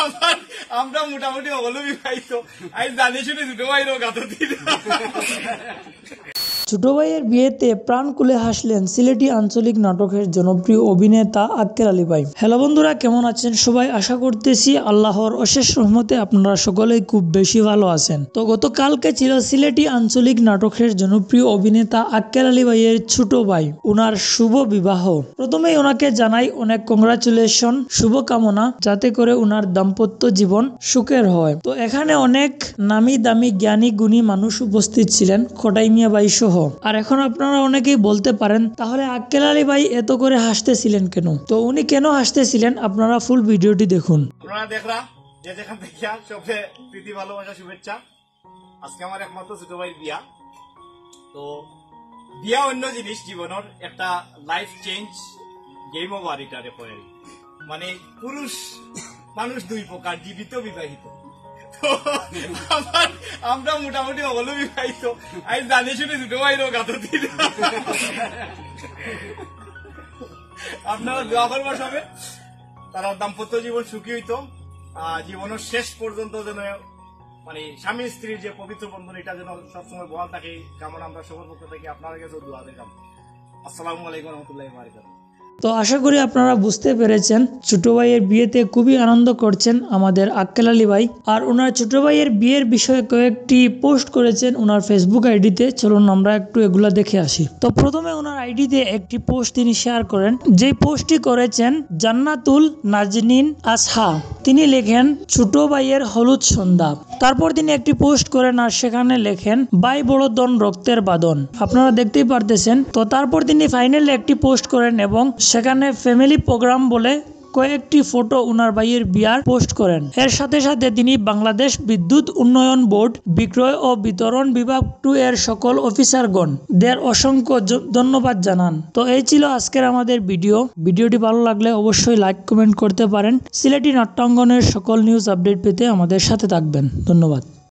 আমার আমরা মোটামুটি অবলো বিবাহিত আজ জানি শুনে ছোট ভাইরও গাতো দিল। ছোট ভাইয়ের বিয়েতে প্রাণ খুলে হাসলেন সিলেটি আঞ্চলিক নাটকের জনপ্রিয় অভিনেতা আক্কেল আলী ভাই। হ্যালো বন্ধুরা, কেমন আছেন সবাই? আশা করতেছি আল্লাহর অশেষ রহমতে আপনারা সকলেই খুব বেশি ভালো আছেন। তো গতকালকে ছিল সিলেটি আঞ্চলিক নাটকের জনপ্রিয় অভিনেতা আক্কেল আলী ভাইয়ের ছোট ভাই উনার শুভ বিবাহ। প্রথমেই ওনাকে জানাই অনেক কংগ্রাচুলেশন, শুভকামনা, যাতে করে উনার দাম্পত্য জীবন সুখের হয়। তো এখানে অনেক নামি দামি জ্ঞানী গুণী মানুষ উপস্থিত ছিলেন, খোটাই মিয়া ভাই সহ। আর এখন আপনারা অনেকেই বলতে পারেন তাহলে আক্কেল আলী ভাই এত করে হাসতেছিলেন কেন? তো উনি কেন হাসতেছিলেন আপনারা ফুল ভিডিওটি দেখুন। আপনারা দেখরা যে যেখান থেকে সবচেয়ে প্রীতি ভালোবাসা শুভেচ্ছা। আজকে আমার একমাত্র ছোট ভাইয়ের বিয়া। তো বিয়া অন্য জিনিস, জীবনের একটা লাইফ চেঞ্জ গেম ওভার। এটা রেফারেল মানে পুরুষ মানুষ দুই প্রকার, জীবিত বিবাহিত। তো আমরা মোটামুটি অবলো বিবাহিত আজ জানি শুনে ছোট ভাইরও গাতো দিল। আপনারা দোয়া করবার সবে তারা দাম্পত্য জীবন সুখী হইতো, জীবনের শেষ পর্যন্ত যেন মানে স্বামী স্ত্রীর যে পবিত্র বন্ধন এটা যেন সবসময় বহাল থাকে, কামনা আমরা সবার পক্ষ থেকে আপনার কাছে দোয়া দেখাম। আসসালামু আলাইকুম রহমতুল্লাহি ওয়া বারাকাতুহু। তো আশা করি আপনারা বুঝতে পেরেছেন ছোট ভাইয়ের বিয়েতে খুবই আনন্দ করছেন আমাদের আক্কেল আলী ভাই। আর ওনার ছোট ভাইয়ের বিয়ের বিষয়ে কয়েকটি পোস্ট করেছেন ওনার ফেসবুক আইডিতে। চলুন আমরা একটু এগুলা দেখে আসি। তো প্রথমে ওনার আইডিতে একটি পোস্ট তিনি শেয়ার করেন, যে পোস্টটি করেছেন জান্নাতুল নাজনীন আসহা। তিনি লেখেন ছোট ভাইয়ের হলুদ সন্ধ্যা। তারপর তিনি একটি পোস্ট করেন আর সেখানে লেখেন ভাই বড় দন রক্তের বাঁধন। আপনারা দেখতেই পারতেছেন। তো তারপর তিনি ফাইনালি একটি পোস্ট করেন এবং সেখানে ফ্যামিলি প্রোগ্রাম বলে কয়েকটি ফটো উনার ভাইয়ের বিয়ার পোস্ট করেন। এর সাথে সাথে তিনি বাংলাদেশ বিদ্যুৎ উন্নয়ন বোর্ড বিক্রয় ও বিতরণ বিভাগ 2 এর সকল অফিসারগণ দের অসংখ্য ধন্যবাদ জানান। তো এই ছিল আজকের আমাদের ভিডিওটি ভালো লাগলে অবশ্যই লাইক কমেন্ট করতে পারেন। সিলেটি নাট্যাঙ্গনের সকল নিউজ আপডেট পেতে আমাদের সাথে থাকবেন। ধন্যবাদ।